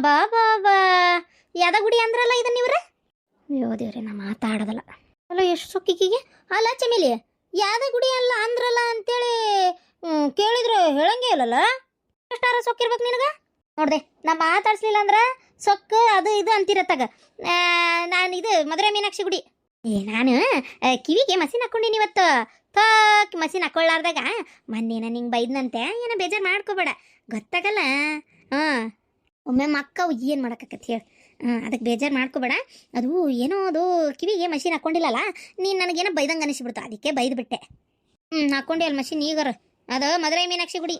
ಬಾ ಬಾ ಬಾ ಯಾದ ಗುಡಿ ಅಂದ್ರಲ್ಲ ಇದನ್ನ ಇವ್ರ ಅಯ್ಯೋ ದೇವ್ರೆ ನಾ ಮಾತಾಡೋದಲ್ಲ ಅಲ್ಲ ಎಷ್ಟು ಸೊಕ್ಕಿಗೆ ಅಲ್ಲ ಚಮೇಲಿ ಯಾದ ಗುಡಿ ಅಲ್ಲ ಅಂದ್ರಲ್ಲ ಅಂತೇಳಿ ಕೇಳಿದ್ರು ಹೇಳಂಗೆ ಇಲ್ಲಲ್ಲ ಎಷ್ಟಾರ ಸೊಕ್ಕಿರ್ಬೇಕು ನಿನಗೆ ನೋಡ್ದೆ ನಾ ಮಾತಾಡ್ಸ್ಲಿಲ್ಲ ಅಂದ್ರೆ ಸೊಕ್ಕ ಅದು ಇದು ಅಂತಿರತ್ತಾಗ ನಾನು ಇದು ಮದುವೆ ಮೀನಾಕ್ಷಿ ಗುಡಿ ನಾನು ಕಿವಿಗೆ ಮಸಿನ್ ಹಾಕೊಂಡಿನಿ ಇವತ್ತು ಪಾಕ್ ಮಸಿನ್ ಹಾಕೊಳ್ಳಾರ್ದಾಗ ಮೊನ್ನೇನ ನಿಂಗೆ ಬೈದ್ನಂತೆ ಏನೋ ಬೇಜಾರು ಮಾಡ್ಕೋಬೇಡ ಗೊತ್ತಾಗಲ್ಲ ಹಾಂ ಒಮ್ಮೆ ಮಕ್ಕವು ಏನು ಮಾಡೋಕ್ಕತ್ತಿ ಹೇಳಿ ಅದಕ್ಕೆ ಬೇಜಾರು ಮಾಡ್ಕೋಬೇಡ ಅದು ಏನೋ ಅದು ಕಿವಿಗೆ ಮಷಿನ್ ಹಾಕ್ಕೊಂಡಿಲ್ಲಲ್ಲ ನೀನು ನನಗೇನೋ ಬೈದಂಗೆ ಅನಿಸ್ಬಿಡ್ತು ಅದಕ್ಕೆ ಬೈದ್ಬಿಟ್ಟೆ ಹಾಕ್ಕೊಂಡಿ ಅಲ್ಲಿ ಮಷಿನ್ ಈಗರ ಅದು ಮದುವೆ ಮೀನಾಕ್ಷಿ ಗುಡಿ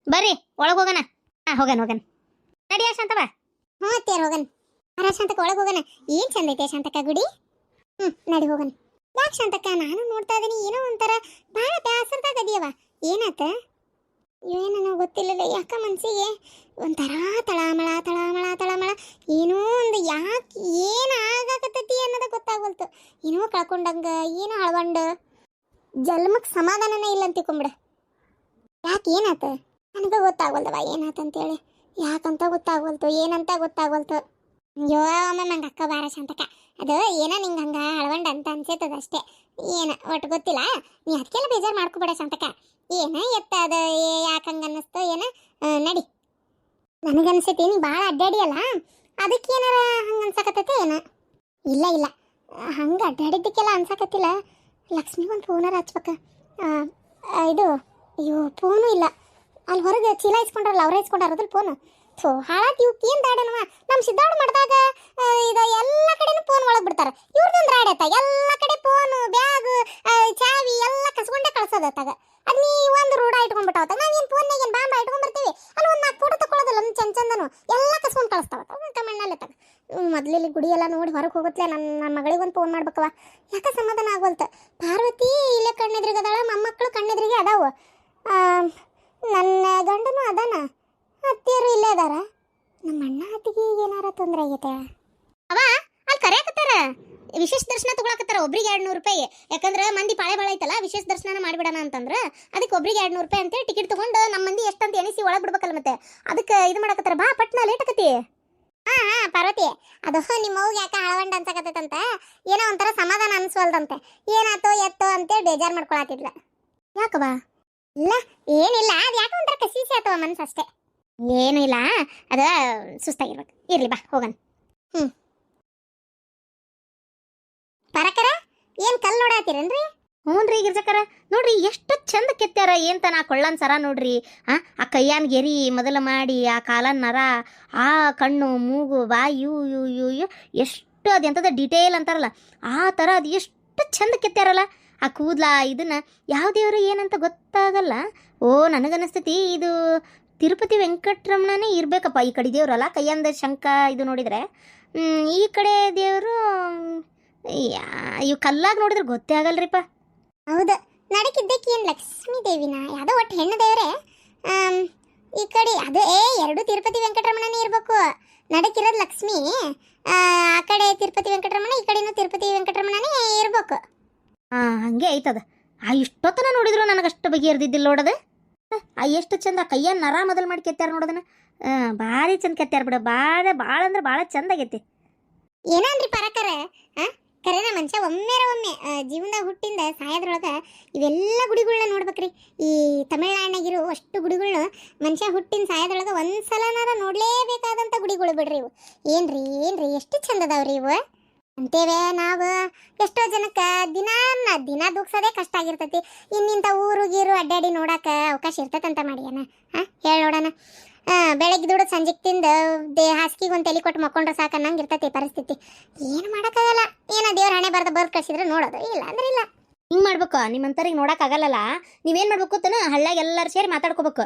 ಬರ್ರಿ ಒಳಗೆ ಹೋಗೋಣ ಹೋಗಣ ನಡಿಯ ಶಾಂತವ ಹ್ಞೂ ಅತ್ತೇರ್ ಹೋಗನ್ ಶಾಂತಕ ಒಳಗೆ ಹೋಗೋಣ ಏನು ಚಂದ ಐತೆ ಶಾಂತಕ ಗುಡಿ ನಡಿ ಹೋಗನ್ ಯಾಕೆ ಶಾಂತಕ ನಾನು ನೋಡ್ತಾ ಇದೀನಿ ಏನೋ ಒಂಥರ ಭಾಳ ಬ್ಯಾಸರ್ದಾಗ ಅದೀಯವ ಏನಾತ ಏನೋ ಗೊತ್ತಿಲ್ಲಲ್ಲ ಯಾಕ ಮನ್ಸಿಗೆ ಒಂಥರ ತಳಮಳ ತಳಮಳ ತಳಮಳ ಏನೋ ಒಂದು ಯಾಕೆ ಏನು ಆಗಾಕತ್ತೈತಿ ಅನ್ನೋದು ಗೊತ್ತಾಗವಲ್ತು ಏನೋ ಕಳ್ಕೊಂಡಂಗ ಏನೋ ಹಳವಂಡ ಜನ್ಮಕ್ಕೆ ಸಮಾಧಾನನೇ ಇಲ್ಲ ಅಂತ ತಿಳ್ಕೊಂಬಿಡ ಯಾಕೆ ಏನಾತ ನನಗೆ ಗೊತ್ತಾಗವಲ್ದವ ಏನಾತಂತೇಳಿ ಯಾಕಂತ ಗೊತ್ತಾಗವಲ್ತು ಏನಂತ ಗೊತ್ತಾಗವಲ್ತು ಅಯ್ಯೋ ಅಮ್ಮ ನಂಗೆ ಅಕ್ಕ ಬಾರ ಶಾಂತಕ ಅದು ಏನೋ ನಿಂಗೆ ಹಂಗೆ ಹಳವಂಡ ಅಂತ ಅನ್ಸೈತದ ಅಷ್ಟೇ ಏನು ಒಟ್ಟು ಗೊತ್ತಿಲ್ಲ ನೀ ಅದಕ್ಕೆಲ್ಲ ಬೇಜಾರು ಮಾಡ್ಕೊಬೇಡ ಶಾಂತಕ ಏನ ಎತ್ತ ಅದು ಯಾಕೆ ಹಂಗೆ ಅನ್ನಿಸ್ತು ಏನ ನಡಿ ನನಗನ್ಸೈತಿ ನೀ ಭಾಳ ಅಡ್ಡಾಡಿಯಲ್ಲ ಅದಕ್ಕೇನಾರ ಹಂಗೆ ಅನ್ಸಕತ್ತೈತೆ ಏನ ಇಲ್ಲ ಇಲ್ಲ ಹಂಗೆ ಅಡ್ಡಾಡಿದ್ದಕ್ಕೆಲ್ಲ ಅನ್ಸಕತ್ತಿಲ್ಲ ಲಕ್ಷ್ಮಿ ಒಂದು ಫೋನಾರ ಹಚ್ಬೇಕ ಇದು ಅಯ್ಯೋ ಫೋನು ಇಲ್ಲ ಅಲ್ಲಿ ಹೊರಗೆ ಚೀಲ ಇಸ್ಕೊಂಡ್ರಲ್ಲ ಅವ್ರ ಇಸ್ಕೊಂಡಾರದಲ್ಲಿ ಫೋನು ಥೋ ಹಾಳಾತಿ ಇವಕ್ಕೆ ಏನು ದಾಡನವ ನಮ್ಮ ಸಿದ್ಧಾರ್ಥ ಮಾಡಿದಾಗ ಇದು ಎಲ್ಲ ಕಡೆನೂ ಫೋನ್ ಒಳಗೆ ಬಿಡ್ತಾರೆ ಇವ್ರದ್ದೊಂದು ರಾಡತ್ತ ಎಲ್ಲ ಕಡೆ ಫೋನು ಬ್ಯಾಗ್ ಚಾವಿ ಎಲ್ಲ ಕಸ್ಕೊಂಡೇ ಕಳ್ಸೋದತ್ತಾಗ ಅದು ನೀ ಒಂದು ರೂಢ ಇಟ್ಕೊಂಡ್ಬಿಟ್ಟಾವತ್ತ ನಾವೇನು ಫೋನ್ನಾಗ ಏನು ಬಾಂಬ ಇಟ್ಕೊಂಡ್ಬರ್ತೀವಿ ಅಲ್ಲಿ ಒಂದು 4 ಫೋಟೋ ತಗೊಳ್ಳೋದಿಲ್ಲ ಒಂದು ಚಂದನು ಎಲ್ಲ ಕಸ್ಕೊಂಡು ಕಳಿಸ್ತಾವತ್ತ ಕಮಣ್ಣಲ್ಲೇ ತಗ ಮೊದಲಲ್ಲಿ ಗುಡಿ ಎಲ್ಲ ನೋಡಿ ಹೊರಗೆ ಹೋಗುತ್ತೆ ನನ್ನ ಮಗಳಿಗೆ ಒಂದು ಫೋನ್ ಮಾಡ್ಬೇಕವ ಯಾಕೆ ಸಮಾಧಾನ ಆಗವಲ್ತ ಪಾರ್ವತಿ ಇಲ್ಲೇ ಕಣ್ಣೆದ್ರಿಗೆ ಅದಾಳ ಮೊಮ್ಮಕ್ಕಳು ಕಣ್ಣೆದ್ರಿಗೆ ಅದಾವು ನನ್ನ ಗಂಡನೂ ಅದಾನ ಅತ್ತಿಯರು ಇಲ್ಲೇ ಅದಾರ ನಮ್ಮ ಅಣ್ಣ ಅತ್ತಿಗೆ ಏನಾರ ತೊಂದರೆ ಆಗೈತೆ ಅವ ಅಲ್ಲಿ ಕರೆಯಕತ್ತಾರ ವಿಶೇಷ ದರ್ಶನ ತಗೊಳಕತ್ತಾರ ಒಬ್ರಿಗೆ 200 ರೂಪಾಯಿ ಯಾಕಂದ್ರೆ ಮಂದಿ ಪಾಳೆ ಬಾಳ ಐತಲ್ಲ ವಿಶೇಷ ದರ್ಶನ ಮಾಡಿಬಿಡೋಣ ಅಂತಂದ್ರೆ ಅದಕ್ಕೆ ಒಬ್ರಿಗೆ 200 ರೂಪಾಯಿ ಅಂತೇಳಿ ಟಿಕೆಟ್ ತಗೊಂಡು ನಮ್ಮ ಮಂದಿ ಎಷ್ಟಂತ ಎಣಿಸಿ ಒಳಗೆ ಬಿಡ್ಬೇಕಲ್ಲ ಮತ್ತೆ ಅದಕ್ಕೆ ಇದು ಮಾಡಕತ್ತಾರ ಬಾ ಪಟ್ನ ಲೇಟ್ ಆಕತಿ ಹಾಂ ಪಾರ್ವತಿ ಅದು ನಿಮ್ಮ ಅವ್ಗೆ ಯಾಕೆ ಹಳವಂಡ ಅನ್ಸಕತ್ತೈತಂತ ಏನೋ ಒಂಥರ ಸಮಾಧಾನ ಅನ್ಸ್ವಲ್ದಂತೆ ಏನಾತೋ ಎತ್ತೋ ಅಂತೇಳಿ ಬೇಜಾರು ಮಾಡ್ಕೊಳತಿದ್ಲ ಯಾಕವ ಇಲ್ಲ ಏನಿಲ್ಲ ಅದು ಯಾಕೆ ಒಂಥರ ಕಸಿಸಿ ಆತವ ಮನ್ಸು ಅಷ್ಟೇ ಏನೂ ಇಲ್ಲ ಅದ ಸುಸ್ತಾಗಿರ್ಬೇಕು ಇರ್ಲಿ ಬಾ ಹೋಗನ್ ಪರಕರ ಏನು ಕಲ್ಲು ನೋಡಾತೀರೇನ್ರಿ ಹ್ಞೂನ್ರಿ ಗಿರ್ಜಕ್ಕರ ನೋಡ್ರಿ ಎಷ್ಟು ಚಂದ ಕೆತ್ತಾರ ಏನ್ ತನ ಕೊಳ್ಳನ್ ಸರ ನೋಡ್ರಿ ಆ ಕೈಯಾನ್ ಗೆರಿ ಮೊದಲ ಮಾಡಿ ಆ ಕಾಲನ್ ನರ ಆ ಕಣ್ಣು ಮೂಗು ಬಾಯಿ ಇವು ಎಷ್ಟು ಅದೆಂಥದ ಡಿಟೇಲ್ ಅಂತಾರಲ್ಲ ಆ ಥರ ಅದು ಎಷ್ಟು ಚಂದ ಕೆತ್ತಾರಲ್ಲ ಆ ಕೂದ್ಲ ಇದನ್ನ ಯಾವ ದೇವರು ಏನಂತ ಗೊತ್ತಾಗಲ್ಲ ನನಗನ್ನಿಸ್ತೈತಿ ಇದು ತಿರುಪತಿ ವೆಂಕಟರಮಣನೇ ಇರ್ಬೇಕಪ್ಪ ಈ ಕಡೆ ದೇವ್ರಲ್ಲ ಕೈಯಂದ ಶಂಕ ಇದು ನೋಡಿದರೆ ಈ ಕಡೆ ದೇವರು ಇವು ಕಲ್ಲಾಗ ನೋಡಿದ್ರೆ ಗೊತ್ತೇ ಆಗಲ್ರಿಪ್ಪ ಹೌದು ನಡಕಿದ್ದಕ್ಕೆ ಏನು ಲಕ್ಷ್ಮೀ ದೇವಿನ ಯಾವುದೋ ಒಟ್ಟು ಹೆಣ್ಣು ದೇವ್ರೆ ಈ ಕಡೆ ಅದು ಎರಡು ತಿರುಪತಿ ವೆಂಕಟರಮಣನೇ ಇರಬೇಕು ನಡಕಿರೋದು ಲಕ್ಷ್ಮಿ ಆ ಕಡೆ ತಿರುಪತಿ ವೆಂಕಟರಮಣ ಈ ಕಡೆನೂ ತಿರುಪತಿ ವೆಂಕಟರಮಣನೇ ಇರಬೇಕು ಹಂಗೆ ಐತದ ಇಷ್ಟೊತ್ತನ ನೋಡಿದ್ರು ನನಗಷ್ಟು ಬಗೆಹರ್ದಿದ್ದಿಲ್ಲ ನೋಡೋದು ಎಷ್ಟು ಚಂದ ಕೈಯ ನರ ಮೊದಲು ಮಾಡಿ ಕೆತ್ತಾರ ನೋಡೋದನ್ನ ಭಾರಿ ಚಂದ ಕೆತ್ತಾರ ಬಿಡ ಭಾಳ ಅಂದ್ರೆ ಭಾಳ ಚಂದ ಆಗೈತಿ ಏನನ್ರಿ ಪರಕರ ಕರೆನ ಮನುಷ್ಯ ಒಮ್ಮೆ ಜೀವನದಾಗ ಹುಟ್ಟಿಂದ ಸಾಯೋದ್ರೊಳಗೆ ಇವೆಲ್ಲ ಗುಡಿಗಳನ್ನ ನೋಡ್ಬೇಕ್ರಿ ಈ ತಮಿಳ್ನಾಡಿನಾಗಿರೋ ಅಷ್ಟು ಗುಡಿಗಳನ್ನ ಮನುಷ್ಯ ಹುಟ್ಟಿನ ಸಾಯೋದ್ರೊಳಗೆ ಒಂದ್ಸಲನಾರ ನೋಡಲೇಬೇಕಾದಂಥ ಗುಡಿಗಳು ಬಿಡ್ರಿ ಇವು ಏನ್ರಿ ಎಷ್ಟು ಚಂದ ಅದಾವ್ರಿ ಇವು ಅಂತೇವೆ ನಾವು ಎಷ್ಟೋ ಜನಕ್ಕೆ ದಿನ ದೂಗ್ಸೋದೇ ಕಷ್ಟ ಆಗಿರ್ತೈತಿ ಇನ್ನಿಂಥ ಊರು ಗೀರು ಅಡ್ಡಾಡಿ ನೋಡಕ್ಕೆ ಅವಕಾಶ ಇರ್ತೈತಂತ ಮಾಡ್ಯಾನ ಹೇಳಿ ನೋಡೋಣ ಬೆಳಗ್ಗೆ ದುಡ್ಡು ಸಂಜೆಗೆ ತಿಂದು ಹಾಸಿಗೆಗೆ ಒಂದು ತಲೆ ಕೊಟ್ಟು ಮಕ್ಕೊಂಡ್ರೆ ಸಾಕು ಅನ್ನಂಗೆ ಇರ್ತೈತಿ ಪರಿಸ್ಥಿತಿ ಏನು ಮಾಡೋಕ್ಕಾಗಲ್ಲ ಏನೋ ದೇವ್ರ ಹಣೆ ಬರ್ದು ಕಳಿಸಿದ್ರೆ ನೋಡೋದು ಇಲ್ಲ ಅಂದ್ರೆ ಇಲ್ಲ ಹಿಂಗೆ ಮಾಡ್ಬೇಕು ನಿಮ್ಮಂತರಿಗೆ ನೋಡೋಕ್ಕಾಗಲ್ಲಲ್ಲ ನೀವೇನು ಮಾಡ್ಬೇಕು ಅಂತನ ಹಳ್ಳಿಯಾಗ ಎಲ್ಲರೂ ಸೇರಿ ಮಾತಾಡ್ಕೋಬೇಕು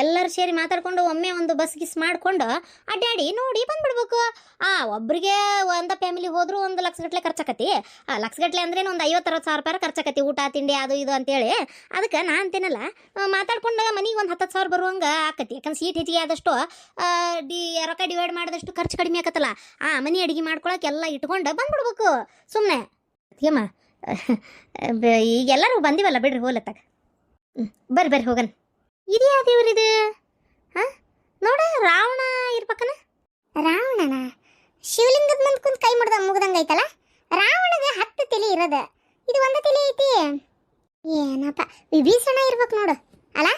ಎಲ್ಲರೂ ಸೇರಿ ಮಾತಾಡ್ಕೊಂಡು ಒಮ್ಮೆ ಒಂದು ಬಸ್ ಗಿಸ್ ಮಾಡಿಕೊಂಡು ಅಡ್ಡಾಡಿ ನೋಡಿ ಬಂದ್ಬಿಡ್ಬೇಕು ಒಬ್ಬರಿಗೆ ಒಂದು ಫ್ಯಾಮಿಲಿ ಹೋದ್ರು 1 ಲಕ್ಷಗಟ್ಟಲೆ ಖರ್ಚಾಕತಿ ಲಕ್ಷಗಟ್ಟಲೆ ಅಂದ್ರೇನು ಒಂದು 50-60 ಸಾವಿರ ರೂಪಾಯಿ ಖರ್ಚಾಕತಿ ಊಟ ತಿಂಡಿ ಅದು ಇದು ಅಂತೇಳಿ ಅದಕ್ಕೆ ನಾ ಅಂತೇನಲ್ಲ ಮಾತಾಡ್ಕೊಂಡು ಮನೆಗೆ ಒಂದು 10 ಸಾವಿರ ಬರುವಂಗೆ ಆಕತಿ ಯಾಕಂದ್ರೆ ಸೀಟ್ ಹೆಚ್ಚಿಗೆ ಆದಷ್ಟು ರೊಕ್ಕ ಡಿವೈಡ್ ಮಾಡಿದಷ್ಟು ಖರ್ಚು ಕಡಿಮೆ ಆಕತ್ತಲ್ಲ ಮನೆ ಅಡುಗೆ ಮಾಡ್ಕೊಳಕ್ಕೆ ಎಲ್ಲ ಇಟ್ಕೊಂಡು ಬಂದ್ಬಿಡ್ಬೇಕು ಸುಮ್ಮನೆ ಏಮ್ಮ ಈಗ ಎಲ್ಲರೂ ಬಂದಿವಲ್ಲ ಬಿಡ್ರಿ ಹೋಲತ್ತಾಗ ಬರ್ರಿ ಹೋಗನ್ ಇದು ಯಾವ ದೇವ್ರಿದು ನೋಡ ರಾವಣ ಇರ್ಬೇಕನ ರಾವಣನ ಶಿವಲಿಂಗದ ಮುಂದೆ ಕುಂತ ಕೈ ಮುಗ್ದಂಗ ಐತಲ್ಲ. ರಾವಣಗೆ 10 ತಲೆ ಇರೋದ, ಇದು ಒಂದು ತಲೆ ಐತಿ. ಏನಪ್ಪ ವಿಭೀಷಣ ಇರ್ಬೇಕು ನೋಡು ಅಲ್ಲ.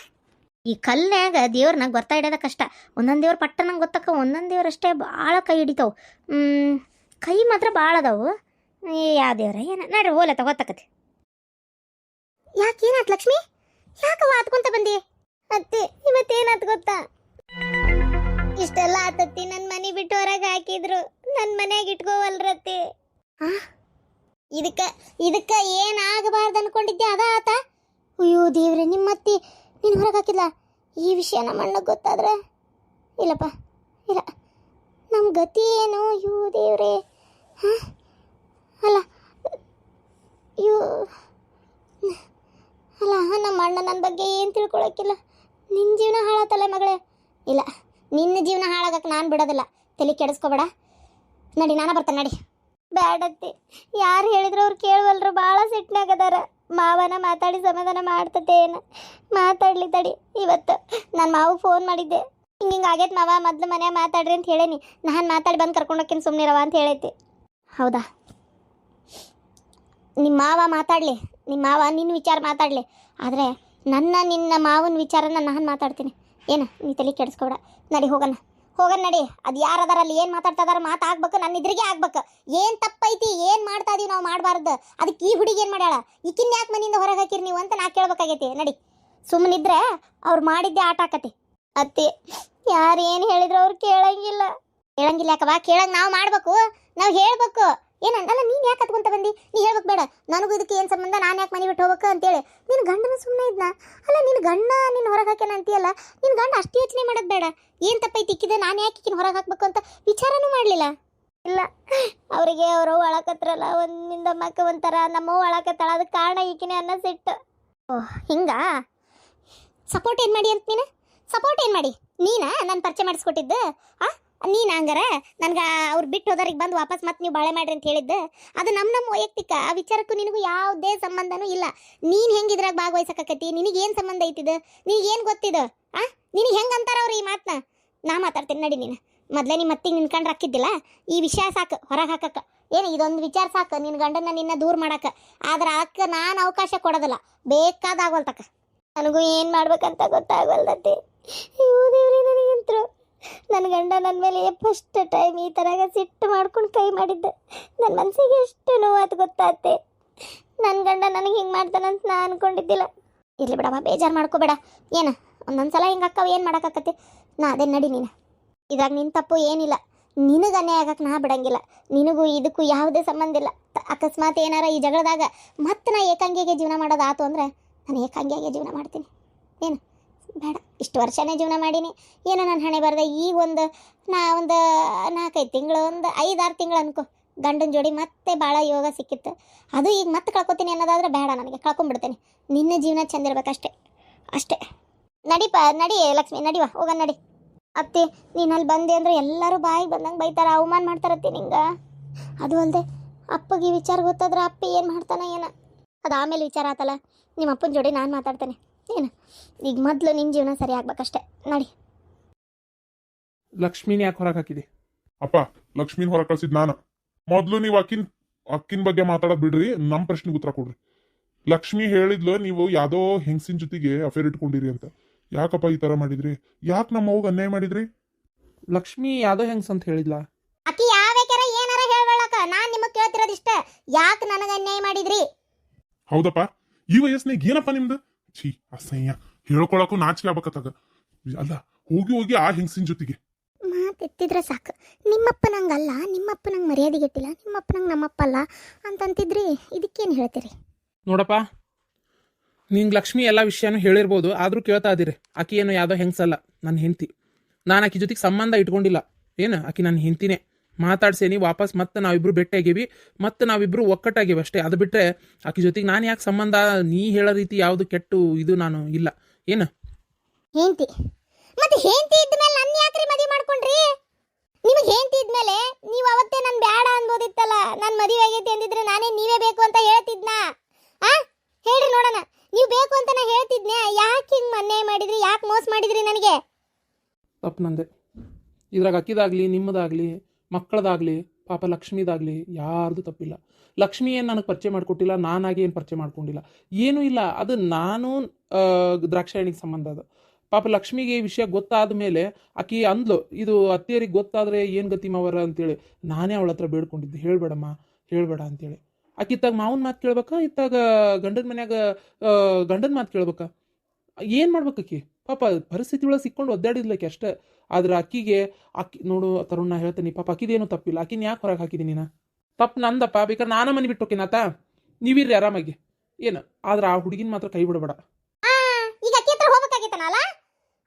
ಈ ಕಲ್ನ್ಯಾಗ ದೇವ್ರನ್ನ ಗೊತ್ತಾ ಹಿಡಿಯೋದ ಕಷ್ಟ. ಒಂದೊಂದು ದೇವ್ರ ಪಟ್ಟ ನಂಗೆ ಗೊತ್ತಕ್ಕ, ಒಂದೊಂದು ದೇವ್ರು ಅಷ್ಟೇ ಭಾಳ ಕೈ ಹಿಡಿತಾವೆ. ಕೈ ಮಾತ್ರ ಭಾಳ ಅದಾವು. ಯಾವ ದೇವ್ರ ಏನ ನಡ್ರಿ ಹೋಲ ತಗೋತಕತಿ. ಯಾಕೇನಾತ್ ಲಕ್ಷ್ಮಿ? ಯಾಕವ್ವ ಹತ್ಕೊಂತ ಬಂದಿ? ಅತ್ತೆ ಇವತ್ತೇನಾತ್ ಗೊತ್ತಾ? ಇಷ್ಟೆಲ್ಲ ಆತತ್ತಿ ನನ್ನ ಮನೆ ಬಿಟ್ಟು ಹೊರಗೆ ಹಾಕಿದ್ರು. ನನ್ನ ಮನ್ಯಾಗ ಇಟ್ಕೋವಲ್ರತ್ತೆ. ಇದಕ್ಕ ಏನಾಗಬಾರ್ದು ಅನ್ಕೊಂಡಿದ್ದೆ ಅದ ಆತ. ಅಯ್ಯೋ ದೇವ್ರೆ, ನಿಮ್ಮತ್ತಿ ನೀನು ಹೊರಗೆ ಹಾಕಿಲ್ಲ. ಈ ವಿಷಯ ನಮ್ಮ ಅಣ್ಣಗೆ ಗೊತ್ತಾದ್ರೆ ಇಲ್ಲಪ್ಪ, ಇಲ್ಲ ನಮ್ಮ ಗತಿ ಏನು? ಅಯ್ಯೋ ದೇವ್ರೆ. ಅಲ್ಲ ಅಯ್ಯೋ, ಅಲ್ಲ ನಮ್ಮ ಅಣ್ಣ ನನ್ನ ಬಗ್ಗೆ ಏನು ತಿಳ್ಕೊಳಕ್ಕಿಲ್ಲ. ನಿನ್ನ ಜೀವನ ಹಾಳಾತಲ್ಲ ಮಗಳೇ. ಇಲ್ಲ, ನಿನ್ನ ಜೀವನ ಹಾಳಾಗಕ್ಕೆ ನಾನು ಬಿಡೋದಿಲ್ಲ. ತಲೆ ಕೆಡಿಸ್ಕೋಬೇಡ. ನಡಿ, ನಾನು ಬರ್ತೇನೆ ನಡಿ. ಬ್ಯಾಡತ್ತಿ, ಯಾರು ಹೇಳಿದ್ರು ಅವ್ರು ಕೇಳುವಲ್ರು. ಭಾಳ ಸಿಟ್ನಾಗದಾರ. ಮಾವನ ಮಾತಾಡಿ ಸಮಾಧಾನ ಮಾಡ್ತತೆ ಏನು ಮಾತಾಡ್ಲಿ ತಡಿ. ಇವತ್ತು ನಾನು ಮಾವು ಫೋನ್ ಮಾಡಿದ್ದೆ, ಹಿಂಗೆ ಆಗೈತೆ ಮಾವ, ಮೊದಲು ಮನ್ಯಾಗ ಮಾತಾಡ್ರಿ ಅಂತ ಹೇಳೇನಿ. ನಾನು ಮಾತಾಡಿ ಬಂದು ಕರ್ಕೊಂಡೋಕಿನ ಸುಮ್ಮನಿರವ ಅಂತ ಹೇಳೈತಿ. ಹೌದಾ, ನಿಮ್ಮ ಮಾವ ಮಾತಾಡಲಿ, ನಿಮ್ಮ ಮಾವ ನಿನ್ನ ವಿಚಾರ ಮಾತಾಡಲಿ. ಆದರೆ ನಿನ್ನ ಮಾವನ ವಿಚಾರನ ನಾನು ಮಾತಾಡ್ತೀನಿ. ಏನು ನೀ ತಲೆ ಕೆಡಿಸ್ಕೊಬೇಡ. ನಡಿ ಹೋಗೋಣ ನಡಿ. ಅದು ಯಾರು ಅದಾರ ಅಲ್ಲಿ, ಏನು ಮಾತಾಡ್ತಾ ಮಾತಾಗ್ಬೇಕು, ನನ್ನ ಇದ್ರಿಗೆ ಆಗ್ಬೇಕು. ಏನು ತಪ್ಪೈತಿ, ಏನು ಮಾಡ್ತಾ ಇದೀವಿ ನಾವು ಮಾಡಬಾರ್ದು. ಅದಕ್ಕೆ ಈ ಹುಡುಗಿ ಏನು ಮಾಡ್ಯಾಳ, ಈಕಿನ್ನ ಯಾಕೆ ಮನೆಯಿಂದ ಹೊರಗೆ ಹಾಕಿರಿ ನೀವು ಅಂತ ನಾ ಕೇಳ್ಬೇಕಾಗೈತಿ. ನಡಿ, ಸುಮ್ಮನಿದ್ರೆ ಅವ್ರು ಮಾಡಿದ್ದೆ ಆಟ ಆಕತಿ. ಅತ್ತಿ, ಯಾರು ಏನು ಹೇಳಿದ್ರು ಅವ್ರು ಕೇಳಂಗಿಲ್ಲ ಯಾಕವಾ? ಕೇಳಂಗೆ ನಾವು ಮಾಡ್ಬೇಕು, ನಾವು ಹೇಳ್ಬೇಕು. ಏನಲ್ಲ ನೀನು ಯಾಕೆ ಹತ್ಕೊಂತ ಬಂದಿ? ನೀ ಹೇಳ್ಬೇಕು ಬೇಡ, ನನಗೂ ಇದಕ್ಕೆ ಏನು ಸಂಬಂಧ, ನಾನು ಯಾಕೆ ಮನೆ ಬಿಟ್ಟು ಹೋಗ್ಬೇಕು ಅಂತೇಳಿ. ನಿನ್ನ ಗಂಡನ ಸುಮ್ಮನೆ ಇದ್ನ ಅಲ್ಲ, ನಿನ್ನ ಗಂಡ ನಿನ್ನ ಹೊರಗೆ ಹಾಕ್ಯಾನ ಅಂತೀಯಲ್ಲ. ನಿನ್ನ ಗಂಡ ಅಷ್ಟು ಯೋಚನೆ ಮಾಡೋದು ಬೇಡ. ಏನು ತಪ್ಪೈತಿ ಇಕ್ಕಿದೆ, ನಾನು ಯಾಕೆ ಇಕ್ಕಿನ ಹೊರಗೆ ಹಾಕ್ಬೇಕು ಅಂತ ವಿಚಾರನೂ ಮಾಡಲಿಲ್ಲ. ಇಲ್ಲ, ಅವರಿಗೆ ಅವರು ಒಳಕತ್ರಲ್ಲ, ಒಂದಿಂದ ಮಕ್ಕ ಒಂಥರ ನಮ್ಮವ್ವ ಒಳಕತ್ತಾಳ. ಅದಕ್ಕೆ ಕಾರಣ ಈಕಿನೇ ಅನ್ನೋ ಸಿಟ್ಟು. ಓಹ್ ಹಿಂಗ ಸಪೋರ್ಟ್ ಏನು ಮಾಡಿ ಅಂತ ನೀನು ಸಪೋರ್ಟ್ ಏನು ಮಾಡಿ ನೀನಾ ನಾನು ಪರಿಚಯ ಮಾಡಿಸ್ಕೊಟ್ಟಿದ್ದು? ನೀನು ಹಂಗಾರ ನನ್ಗೆ ಅವ್ರು ಬಿಟ್ಟು ಹೋದವ್ರಿಗೆ ಬಂದು ವಾಪಸ್ ಮತ್ತೆ ನೀವು ಬಾಳೆ ಮಾಡ್ರಿ ಅಂತ ಹೇಳಿದ್ದೆ. ಅದು ನಮ್ಮ ವೈಯಕ್ತಿಕ. ಆ ವಿಚಾರಕ್ಕೂ ನಿನಗೂ ಯಾವುದೇ ಸಂಬಂಧನೂ ಇಲ್ಲ. ನೀನು ಹೆಂಗೆ ಇದ್ರಾಗ ಭಾಗವಹಿಸಕತ್ತಿ? ನಿನಗೇನು ಸಂಬಂಧ ಐತಿದು? ನಿನಗೇನು ಗೊತ್ತಿದ್ದು? ನಿನಗೆ ಹೆಂಗೆ ಅಂತಾರ ಅವ್ರು ಈ ಮಾತನ್ನ? ನಾ ಮಾತಾಡ್ತೀನಿ ನಡಿ. ನೀನು ಮೊದಲೇ ನಿಮ್ಮ ಮತ್ತಿಗೆ ನಿನ್ನ ಕಂಡ್ರೆ ಹಾಕಿದ್ದಿಲ್ಲ. ಈ ವಿಷಯ ಸಾಕು ಹೊರಗೆ ಹಾಕಕ್ಕೆ. ಏನು ಇದೊಂದು ವಿಚಾರ ಸಾಕು ನಿನ್ನ ಗಂಡನ ನಿನ್ನ ದೂರ ಮಾಡಕ್ಕೆ. ಆದ್ರೆ ಅದಕ್ಕೆ ನಾನು ಅವಕಾಶ ಕೊಡೋದಿಲ್ಲ. ಬೇಕಾದಾಗೋಲ್ತಕ್ಕ. ನನಗೂ ಏನು ಮಾಡ್ಬೇಕಂತ ಗೊತ್ತಾಗಲ್ದತ್ತೆ. ಅಯ್ಯೋ ದೇವ್ರಿ, ನನಗಂತರು ನನ್ನ ಗಂಡ ನನ್ನ ಮೇಲೆ ಫಸ್ಟ್ ಟೈಮ್ ಈ ಥರ ಸಿಟ್ಟು ಮಾಡ್ಕೊಂಡು ಕೈ ಮಾಡಿದ್ದೆ. ನನ್ನ ಮನಸ್ಸಿಗೆ ಎಷ್ಟು ನೋವಾತು ಗೊತ್ತಾತ್ತೆ. ನನ್ನ ಗಂಡ ನನಗೆ ಹಿಂಗೆ ಮಾಡ್ತಾನಂತ ನಾನು ಅನ್ಕೊಂಡಿದ್ದಿಲ್ಲ. ಇರಲಿ ಬಿಡಮ್ಮ, ಬೇಜಾರು ಮಾಡ್ಕೋಬೇಡ. ಏನು ಒಂದೊಂದು ಸಲ ಹಿಂಗೆ ಅಕ್ಕವ, ಏನು ಮಾಡೋಕ್ಕಾಕತ್ತೆ? ನಾ ಅದೇ ನಡಿ. ನೀನು ಇದ್ರಾಗ ನಿನ್ನ ತಪ್ಪು ಏನಿಲ್ಲ. ನಿನಗೆ ಅನ್ಯಾಯ ಆಗಕ್ಕೆ ನಾ ಬಿಡಂಗಿಲ್ಲ. ನಿನಗೂ ಇದಕ್ಕೂ ಯಾವುದೇ ಸಂಬಂಧ ಇಲ್ಲ. ಅಕಸ್ಮಾತ್ ಏನಾರ ಈ ಜಗಳದಾಗ ಮತ್ತೆ ನಾ ಏಕಾಂಗಿಯಾಗೆ ಜೀವನ ಮಾಡೋದಾತು ಅಂದರೆ ನಾನು ಏಕಾಂಗಿಯಾಗೆ ಜೀವನ ಮಾಡ್ತೀನಿ. ಏನು ಬೇಡ, ಇಷ್ಟು ವರ್ಷನೇ ಜೀವನ ಮಾಡೀನಿ. ಏನೋ ನನ್ನ ಹಣೆ ಬರದೆ ಈಗ ಒಂದು 4-5 ತಿಂಗಳು, ಒಂದು 5-6 ತಿಂಗಳು ಅನ್ಕೋ, ಗಂಡನ ಜೋಡಿ ಮತ್ತೆ ಭಾಳ ಯೋಗ ಸಿಕ್ಕಿತ್ತು. ಅದು ಈಗ ಮತ್ತೆ ಕಳ್ಕೊತೀನಿ ಅನ್ನೋದಾದ್ರೆ ಬೇಡ, ನನಗೆ ಕಳ್ಕೊಂಡ್ಬಿಡ್ತೇನೆ. ನಿನ್ನ ಜೀವನ ಚಂದ ಇರ್ಬೇಕಷ್ಟೇ, ಅಷ್ಟೇ. ನಡಿಪ ನಡಿ ಲಕ್ಷ್ಮಿ, ನಡಿವಾ ಹೋಗೋಣ ನಡಿ. ಅತ್ತಿ, ನೀನು ಅಲ್ಲಿ ಬಂದೆ ಅಂದ್ರೆ ಎಲ್ಲರೂ ಬಾಯಿಗೆ ಬಂದಂಗೆ ಬೈತಾರೆ, ಅವಮಾನ ಮಾಡ್ತಾರತ್ತಿ ನಿಂಗೆ. ಅದು ಅಲ್ಲದೆ ಅಪ್ಪಗೆ ಈ ವಿಚಾರ ಗೊತ್ತಾದ್ರೆ ಅಪ್ಪ ಏನು ಮಾಡ್ತಾನೆ ಏನೋ. ಅದು ಆಮೇಲೆ ವಿಚಾರ ಆತಲ್ಲ. ನಿಮ್ಮ ಅಪ್ಪನ ಜೋಡಿ ನಾನು ಮಾತಾಡ್ತೇನೆ. ಏನು ಈಗ ಮೊದಲು ನಿನ್ನ ಜೀವನ ಸರಿ ಆಗ್ಬೇಕಷ್ಟೇ. ನಡಿ. ಲಕ್ಷ್ಮೀನ ಯಾಕೆ ಹೊರಗೆ ಹಾಕಿದೆ? ಅಪ್ಪ, ಲಕ್ಷ್ಮೀನ್ ಹೊರ ಕಳ್ಸಿದ್ ನಾನು. ಮೊದ್ಲು ನೀವು ಅಕ್ಕಿನ ಬಗ್ಗೆ ಮಾತಾಡೋದ್ ಬಿಡ್ರಿ, ನಮ್ಮ ಪ್ರಶ್ನೆಗೆ ಉತ್ತರ ಕೊಡ್ರಿ. ಲಕ್ಷ್ಮಿ ಹೇಳಿದ್ಲು ನೀವು ಯಾವ್ದೋ ಹೆಂಗಸಿನ ಜೊತೆಗೆ ಅಫೇರ್ ಇಟ್ಕೊಂಡಿರಿ ಅಂತ. ಯಾಕಪ್ಪ ಈ ತರ ಮಾಡಿದ್ರಿ? ಯಾಕೆ ನಮ್ಮ ಅವ್ಗ ಅನ್ಯಾಯ ಮಾಡಿದ್ರಿ? ಲಕ್ಷ್ಮಿ ಯಾವ್ದೋ ಹೆಂಗ್ಸ್ ಅಂತ ಹೇಳಿದ್ಲ. ಅಕ್ಕಿ ಯಾವ್ಯಾಕಾರ ಏನಾರ ಹೇಳ್ಬೇಳಕ್ಕ, ನಾನ್ ನಿಮಗ್ ಕೇಳ್ತಿರೋದಿಷ್ಟ. ಯಾಕೆ ನನಗೆ ಅನ್ಯಾಯ ಮಾಡಿದ್ರಿ? ಹೌದಪ್ಪ, ಈ ವಯಸ್ಸಿನಾಗ ಏನಪ್ಪ ನಿಮ್ದು? ಛೀ, ಅಸಹ್ಯ. ಹೇಳ್ಕೊಳಕ್ಕೂ ನಾಚಿಕೆ ಆಗ್ಬೇಕತ್ತಾಗ. ಅಲ್ಲ, ಹೋಗಿ ಆ ಹೆಂಗಸಿನ ಜೊತೆಗೆ ಮಾತೆತ್ತಿದ್ರೆ ಸಾಕು. ನಿಮ್ಮಪ್ಪ ನಂಗಲ್ಲ, ನಿಮ್ಮಪ್ಪ ನಂಗೆ ಮರ್ಯಾದೆಗೆಟ್ಟಿಲ್ಲ, ನಿಮ್ಮಪ್ಪ ನಂಗೆ ನಮ್ಮಪ್ಪ ಅಲ್ಲ ಅಂತಂತಿದ್ರಿ. ಇದಕ್ಕೇನು ಹೇಳ್ತೀರಿ? ನೋಡಪ್ಪ, ನಿಂಗೆ ಲಕ್ಷ್ಮಿ ಎಲ್ಲ ವಿಷಯನೂ ಹೇಳಿರ್ಬೋದು, ಆದರೂ ಕೇಳ್ತಾ ಇದ್ದೀರಿ. ಆಕಿ ಏನು ಯಾವುದೋ ಹೆಂಗ್ಸಲ್ಲ, ನನ್ನ ಹೆಂಡತಿ. ನಾನು ಆಕಿ ಜೊತೆಗೆ ಸಂಬಂಧ ಇಟ್ಕೊಂಡಿಲ್ಲ. ಏನು ಆಕಿ ನನ್ನ ಹೆಂಡತಿನೇ. ಮಾತಾಡ್ಸೇನಿ, ವಾಪಸ್ ಮತ್ತೆ ನಾವಿಬ್ರು ಭೇಟಿಯಾಗೀವಿ, ಮತ್ತೆ ನಾವಿಬ್ರು ಒಕ್ಕಟ್ಟಾಗೀವಿ ಅಷ್ಟೇ. ಅದು ಬಿಟ್ಟರೆ ಆಕಿ ಜೊತೆಗೆ ನಾನು ಯಾಕೆ ಸಂಬಂಧ, ನೀ ಹೇಳೋ ರೀತಿ ಯಾವುದು ಕೆಟ್ಟು ಇದು ನಾನು ಇಲ್ಲ. ಏನು ಹೆಂಡತಿ ಮತ್ತೆ ಹೆಂಡತಿ ಇದ್ಮೇಲೆ ನನ್ನ ಯಾಕ್ರಿ ಮದುವೆ ಮಾಡ್ಕೊಂಡ್ರಿ? ನಿಮಗೆ ಹೆಂಡತಿ ಇದ್ಮೇಲೆ ನೀವು ಅವತ್ತೇ ನಾನು ಬೇಡ ಅನ್ಬೋದಿತ್ತಲ್ಲ. ನಾನು ಮದುವೆ ಆಗೈತಿ ಅಂದಿದ್ರೆ ನಾನೇ ನೀವೇ ಬೇಕು ಅಂತ ಹೇಳ್ತಿದ್ನಾ? ಹೇಳ್ರಿ ನೋಡೋಣ. ನೀವು ಬೇಕು ಅಂತ ನಾ ಹೇಳ್ತಿದ್ನೆ. ಯಾಕೆ ಹಿಂಗೆ ಅನ್ಯಾಯ ಮಾಡಿದ್ರಿ? ಯಾಕೆ ಮೋಸ ಮಾಡಿದ್ರಿ ನನಗೆ? ತಪ್ಪು ನಂದೆ. ಇದ್ರಾಗ ಅಕ್ಕಿದಾಗ್ಲಿ ನಿಮ್ಮದಾಗ್ಲಿ ಮಕ್ಕಳದಾಗ್ಲಿ ಪಾಪ ಲಕ್ಷ್ಮಿದಾಗ್ಲಿ ಯಾರ್ದು ತಪ್ಪಿಲ್ಲ. ಲಕ್ಷ್ಮಿ ಏನು ನನಗೆ ಪರಿಚಯ ಮಾಡಿಕೊಟ್ಟಿಲ್ಲ, ನಾನಾಗಿ ಏನು ಪರಿಚಯ ಮಾಡ್ಕೊಂಡಿಲ್ಲ, ಏನೂ ಇಲ್ಲ. ಅದು ನಾನು ದ್ರಾಕ್ಷಾಯಣಿಗೆ ಸಂಬಂಧ ಅದು. ಪಾಪ ಲಕ್ಷ್ಮಿಗೆ ಈ ವಿಷಯ ಗೊತ್ತಾದ ಮೇಲೆ ಆಕಿ ಅಂದ್ಲು, ಇದು ಅತ್ತಿಯರಿಗೆ ಗೊತ್ತಾದರೆ ಏನು ಗತಿ ಮಾವರ ಅಂತೇಳಿ. ನಾನೇ ಅವಳ ಹತ್ರ ಬೇಡ್ಕೊಂಡಿದ್ದೆ, ಹೇಳಬೇಡಮ್ಮ ಹೇಳಬೇಡ ಅಂತೇಳಿ. ಆಕಿ ಇತ್ತಾಗ ಮಾವನ ಮಾತು ಕೇಳ್ಬೇಕಾ, ಇತ್ತಾಗ ಗಂಡನ ಮನ್ಯಾಗ ಗಂಡನ ಮಾತು ಕೇಳ್ಬೇಕಾ? ಏನು ಮಾಡ್ಬೇಕು ಆಕಿ? ಪಾಪ ಪರಿಸ್ಥಿತಿ ಒಳಗೆ ಸಿಕ್ಕೊಂಡು ಒದ್ದಾಡಿದ್ಲಕ್ಕೆ ಅಷ್ಟೇ. ಆದ್ರೆ ಅಕ್ಕಿಗೆ ನೋಡು ತರುಣ್, ನಾ ಹೇಳ್ತೀನಿ, ಪಾಪ ಅಕ್ಕಿದೇನು ತಪ್ಪಿಲ್ಲ. ಆಕಿನ ಯಾಕೆ ಹೊರಗೆ ಹಾಕಿದ್ದೀನಿ ನೀನು? ತಪ್ಪು ನಂದಪ್ಪ, ಬೇಕಾದ್ರೆ ನಾನ ಮನೆ ಬಿಟ್ಟು ಹೋಕಿನಾತ, ನೀವಿರ್ರಿ ಆರಾಮಾಗಿ ಏನು. ಆದ್ರೆ ಆ ಹುಡುಗಿನ ಮಾತ್ರ ಕೈ ಬಿಡಬೇಡ. ಈಗ ಅಕ್ಕಿ ಹತ್ರ ಹೋಗ್ಬೇಕಾಗಿತ್ತನಲ್ಲ.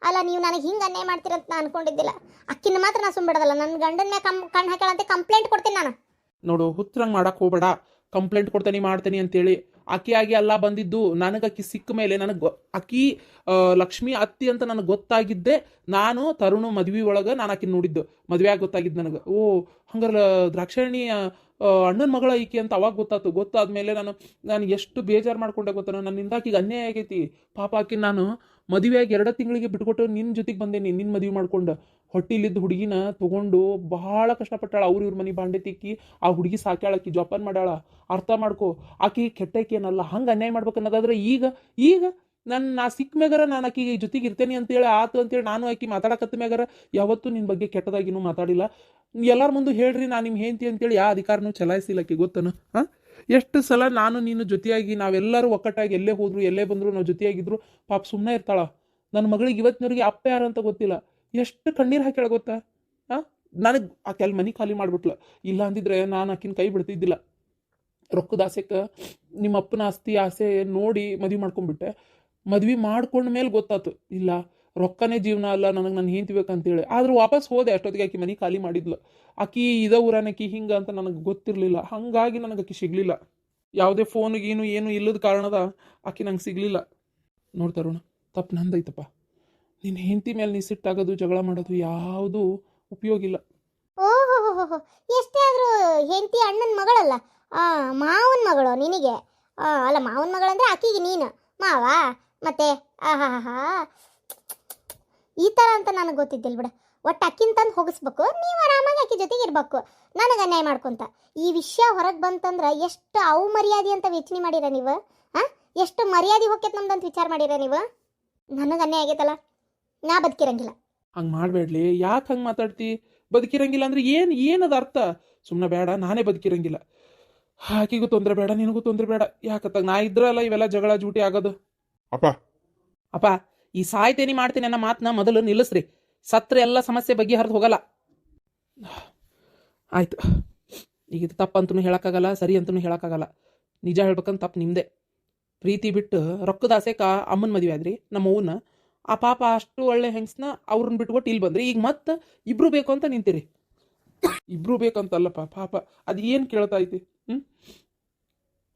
ಅಲ್ಲ, ನೀವು ನನಗೆ ಹಿಂಗೆ ಅನ್ಯಾಯ ಮಾಡ್ತೀರಂತ ನಾನು ಅನ್ಕೊಂಡಿದ್ದಿಲ್ಲ. ಅಕ್ಕಿನ ಮಾತ್ರ ನಾ ಸುಮ್ಬಿಡೋದಲ್ಲ, ನನ್ನ ಗಂಡನ ಮ್ಯಾಗ ಕಣ್ಣು ಹಾಕ್ಯಾಳಂತೆ ಕಂಪ್ಲೇಂಟ್ ಕೊಡ್ತೀನಿ ನಾನು. ನೋಡು, ಹುತ್ತರಂಗೆ ಮಾಡಕ್ಕೆ ಹೋಗ್ಬೇಡ. ಕಂಪ್ಲೇಂಟ್ ಕೊಡ್ತೀನಿ ಮಾಡ್ತೀನಿ ಅಂತೇಳಿ. ಅಕ್ಕಿ ಆಗಿ ಎಲ್ಲ ಬಂದಿದ್ದು ನನಗೆ. ಅಕ್ಕಿ ಸಿಕ್ಕ ಮೇಲೆ ನನಗೆ ಅಕ್ಕಿ ಲಕ್ಷ್ಮಿ ಅತ್ತಿ ಅಂತ ನನಗೆ ಗೊತ್ತಾಗಿದ್ದೆ ನಾನು ತರುಣು ಮದ್ವೆ ಒಳಗೆ. ನಾನು ಆಕಿನ ನೋಡಿದ್ದು ಮದುವೆ ಆಗಿ ಗೊತ್ತಾಗಿದ್ದು ನನಗೆ. ಓ ಹಂಗಾರೆ ದ್ರಾಕ್ಷಾಯಣಿ ಅಣ್ಣನ ಮಗಳ ಈಕಿ ಅಂತ ಅವಾಗ ಗೊತ್ತಾಯ್ತು. ಗೊತ್ತಾದ್ಮೇಲೆ ನಾನು ಎಷ್ಟು ಬೇಜಾರು ಮಾಡ್ಕೊಂಡೆ ಗೊತ್ತಾನ. ನನ್ನಿಂದ ಆಕಿಗೆ ಅನ್ಯಾಯ ಆಗೈತಿ. ಪಾಪ ಆಕಿನ ನಾನು ಮದುವೆಯಾಗಿ 2 ತಿಂಗಳಿಗೆ ಬಿಟ್ಕೊಟ್ಟು ನಿನ್ನ ಜೊತೆಗೆ ಬಂದೇನಿ. ನಿನ್ನ ಮದುವೆ ಮಾಡ್ಕೊಂಡು ಹೊಟ್ಟಿಲಿದ್ದ ಹುಡುಗಿನ ತೊಗೊಂಡು ಬಹಳ ಕಷ್ಟಪಟ್ಟಾಳ. ಇವ್ರ ಮನೆ ಬಾಂಡೆ ತಿಕ್ಕಿ ಆ ಹುಡುಗಿ ಸಾಕ್ಯಾಳಕ್ಕಿ, ಜೋಪಾನ ಮಾಡ್ಯಾಳ. ಅರ್ಥ ಮಾಡ್ಕೊ, ಆಕಿ ಕೆಟ್ಟಕ್ಕೇನಲ್ಲ. ಹಂಗೆ ಅನ್ಯಾಯ ಮಾಡ್ಬೇಕು ಅನ್ನೋದಾದ್ರೆ ಈಗ ನಾ ಸಿಕ್ಕ ಮ್ಯಾಗಾರ ನಾನು ಆಕಿಗೆ ಜೊತೆಗೆ ಇರ್ತೇನೆ ಅಂತೇಳಿ ಆತು ಅಂತೇಳಿ ನಾನು ಆಕಿ ಮಾತಾಡಕತ್ತ ಮ್ಯಾಗಾರ ಯಾವತ್ತೂ ನಿನ್ನ ಬಗ್ಗೆ ಕೆಟ್ಟದಾಗಿನೂ ಮಾತಾಡಿಲ್ಲ. ಎಲ್ಲರ ಮುಂದೆ ಹೇಳ್ರಿ ನಾನು ನಿಮ್ಮ ಹೆಂಡತಿ ಅಂತೇಳಿ ಯಾವ ಅಧಿಕಾರನೂ ಚಲಾಯಿಸಿಲ್ಲ ಆಕಿ, ಗೊತ್ತನು? ಹಾಂ, ಎಷ್ಟು ಸಲ ನಾನು ನೀನು ಜೊತೆಯಾಗಿ ನಾವೆಲ್ಲರೂ ಒಕ್ಕಟ್ಟಾಗಿ ಎಲ್ಲೇ ಹೋದ್ರು ಎಲ್ಲೇ ಬಂದ್ರು ನಾವು ಜೊತೆಯಾಗಿದ್ರು ಪಾಪ ಸುಮ್ಮನೆ ಇರ್ತಾಳ. ನನ್ನ ಮಗಳಿಗೆ ಇವತ್ತಿನವ್ರಿಗೆ ಅಪ್ಪ ಯಾರು ಅಂತ ಗೊತ್ತಿಲ್ಲ. ಎಷ್ಟು ಕಣ್ಣೀರು ಹಾಕ್ಯಾಳ ಗೊತ್ತಾ? ಹಾಂ, ನನಗೆ ಆಕೆ ಅಲ್ಲಿ ಮನೆ ಖಾಲಿ ಮಾಡಿಬಿಟ್ಲ. ಇಲ್ಲ ಅಂದಿದ್ರೆ ನಾನು ಆಕಿನ ಕೈ ಬಿಡ್ತಿದ್ದಿಲ್ಲ. ರೊಕ್ಕದ ಆಸೆಗೆ ನಿಮ್ಮ ಅಪ್ಪನ ಆಸೆ ನೋಡಿ ಮದುವೆ ಮಾಡ್ಕೊಂಡ್ಬಿಟ್ಟೆ. ಮದ್ವೆ ಮಾಡ್ಕೊಂಡ ಮೇಲೆ ಗೊತ್ತಾಯ್ತು, ಇಲ್ಲ ರೊಕ್ಕನೇ ಜೀವನ ಅಲ್ಲ, ನನಗೆ ನಾನು ಹೆಂಡ್ತಿ ಬೇಕಂತೇಳಿ. ಆದ್ರೆ ವಾಪಸ್ ಹೋದೆ. ಅಷ್ಟೊತ್ತಿಗೆ ಆಕಿ ಮನೆ ಖಾಲಿ ಮಾಡಿದ್ಲು. ಆಕಿ ಇದ ಊರನಕಿ ಹಿಂಗೆ ಅಂತ ನನಗೆ ಗೊತ್ತಿರಲಿಲ್ಲ. ಹಾಗಾಗಿ ನನಗೆ ಆಕಿ ಸಿಗಲಿಲ್ಲ. ಯಾವುದೇ ಫೋನ್ಗೇನು ಏನು ಇಲ್ಲದ ಕಾರಣದ ಆಕಿ ನಂಗೆ ಸಿಗಲಿಲ್ಲ. ನೋಡ್ತಾರೋಣ, ತಪ್ಪು ನಂದೈತಪ್ಪ. ನಿನ್ನ ಹೆಂಡತಿ ಮೇಲೆ ನೀ ಸಿಟ್ಟಾಗೋದು ಜಗಳ ಮಾಡೋದು ಯಾವುದೂ ಉಪಯೋಗ ಇಲ್ಲ. ಓಹೋ, ಎಷ್ಟೇ ಆದರೂ ಹೆಂಡತಿ ಅಣ್ಣನ ಮಗಳಲ್ಲ, ಮಾವನ ಮಗಳು ನಿನಗೆ. ಅಲ್ಲ, ಮಾವನ ಮಗಳಂದ್ರೆ ಆಕಿಗೆ ನೀನು ಮಾವ. ಮತ್ತೆ ಆಹಾ, ಈ ಥರ ಅಂತ ನನಗೆ ಗೊತ್ತಿದ್ದಿಲ್ಲ ಬಿಡ. ಒಟ್ಟು ಅಕ್ಕಿನ ತಂದು ಹೋಗಿಸ್ಬೇಕು, ನೀವು ಆರಾಮಾಗಿ ಆಕಿ ಜೊತೆಗೆ ಇರಬೇಕು, ನನಗೆ ಅನ್ಯಾಯ ಮಾಡ್ಕೊಂತ. ಈ ವಿಷಯ ಹೊರಗೆ ಬಂತಂದ್ರೆ ಎಷ್ಟು ಅವು ಮರ್ಯಾದೆ ಅಂತ ಯೋಚನೆ ಮಾಡಿರ ನೀವು? ಎಷ್ಟು ಮರ್ಯಾದೆ ಹೋಗ್ಯತ್ ನಮ್ದಂತ ವಿಚಾರ ಮಾಡಿರ ನೀವು? ನನಗೆ ಅನ್ಯಾಯ ಆಗೈತಲ್ಲ, ನಾ ಬದುಕಿರಂಗಿಲ್ಲ. ಹಂಗೆ ಮಾಡಬೇಡ್ಲಿ. ಯಾಕೆ ಹಂಗೆ ಮಾತಾಡ್ತಿ? ಬದುಕಿರಂಗಿಲ್ಲ ಅಂದ್ರೆ ಏನದ ಅರ್ಥ? ಸುಮ್ಮನೆ ಬೇಡ, ನಾನೇ ಬದುಕಿರಂಗಿಲ್ಲ. ಆಕಿಗೂ ತೊಂದರೆ ಬೇಡ, ನಿನಗೂ ತೊಂದರೆ ಬೇಡ. ಯಾಕತ್ತಾಗ ನಾ ಇದ್ರಲ್ಲ ಇವೆಲ್ಲ ಜಗಳ ಜೂಟಿ ಆಗೋದು. ಅಪ್ಪ, ಈ ಸಾಯ್ತೇನಿ ಮಾಡ್ತೀನಿ ಅನ್ನೋ ಮಾತನ್ನ ಮೊದಲು ನಿಲ್ಲಿಸ್ರಿ. ಸತ್ರ ಎಲ್ಲ ಸಮಸ್ಯೆ ಬಗ್ಗೆ ಹರಿದು ಹೋಗಲ್ಲ. ಆಯ್ತು, ಈಗ ಇದು ತಪ್ಪಂತೂ ಹೇಳೋಕ್ಕಾಗಲ್ಲ, ಸರಿ ಅಂತೂ ಹೇಳೋಕ್ಕಾಗಲ್ಲ. ನಿಜ ಹೇಳ್ಬೇಕಂತ ತಪ್ಪು ನಿಮ್ಮದೇ. ಪ್ರೀತಿ ಬಿಟ್ಟು ರೊಕ್ಕದ ಆಸೆಕ ಅಮ್ಮನ ಮದುವೆ ಆದ್ರಿ ನಮ್ಮ ಅವ್ವನ. ಆ ಪಾಪ ಅಷ್ಟು ಒಳ್ಳೆ ಹೆಂಗಸ್ನ ಅವ್ರನ್ನ ಬಿಟ್ಕೊಟ್ಟು ಇಲ್ಲಿ ಬಂದ್ರಿ. ಈಗ ಮತ್ತೆ ಇಬ್ರು ಬೇಕು ಅಂತ ನಿಂತೀರಿ. ಇಬ್ರು ಬೇಕಂತಲ್ಲಪ್ಪ, ಪಾಪ ಅದು ಏನು ಕೇಳ್ತಾ ಐತಿ?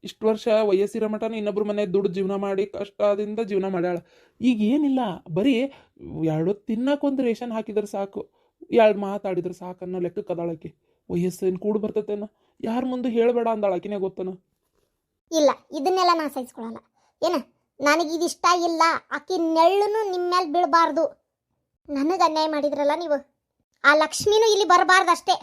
ಇಷ್ಟು ವರ್ಷ ವಯಸ್ಸಿರೋ ಮಟನ ಇನ್ನೊಬ್ರು ಮನೆ ದುಡ್ಡು ಜೀವನ ಮಾಡಿ ಕಷ್ಟದಿಂದ ಜೀವನ ಮಾಡ್ಯಾಳ. ಈಗ ಏನಿಲ್ಲ, ಬರೀ 2 ತಿನ್ನಕ್ಕೊಂದು ರೇಷನ್ ಹಾಕಿದ್ರೆ ಸಾಕು, 2 ಮಾತಾಡಿದ್ರೆ ಸಾಕು ಅನ್ನೋ ಲೆಕ್ಕಕ್ಕೆ ಅದಾಳಕ್ಕೆ. ವಯಸ್ಸೇನು ಕೂಡ ಬರ್ತೈತೇನ? ಯಾರ ಮುಂದೆ ಹೇಳಬೇಡ ಅಂದಾಳಕಿನೇ, ಗೊತ್ತನ? ಇಲ್ಲ, ಇದನ್ನೆಲ್ಲ ನಾ ಸಹಿಸ್ಕೊಳಲ್ಲ. ಏನ, ನನಗಿದಿಷ್ಟ ಇಲ್ಲ. ಆಕಿ ನೆಳ್ಳುನು ನಿಮ್ಮ ಮೇಲೆ ಬೀಳಬಾರ್ದು. ನನಗೆ ಅನ್ಯಾಯ ಮಾಡಿದ್ರಲ್ಲ ನೀವು. ಆ ಲಕ್ಷ್ಮಿನೂ ಇಲ್ಲಿ ಬರಬಾರ್ದು ಅಷ್ಟೇ.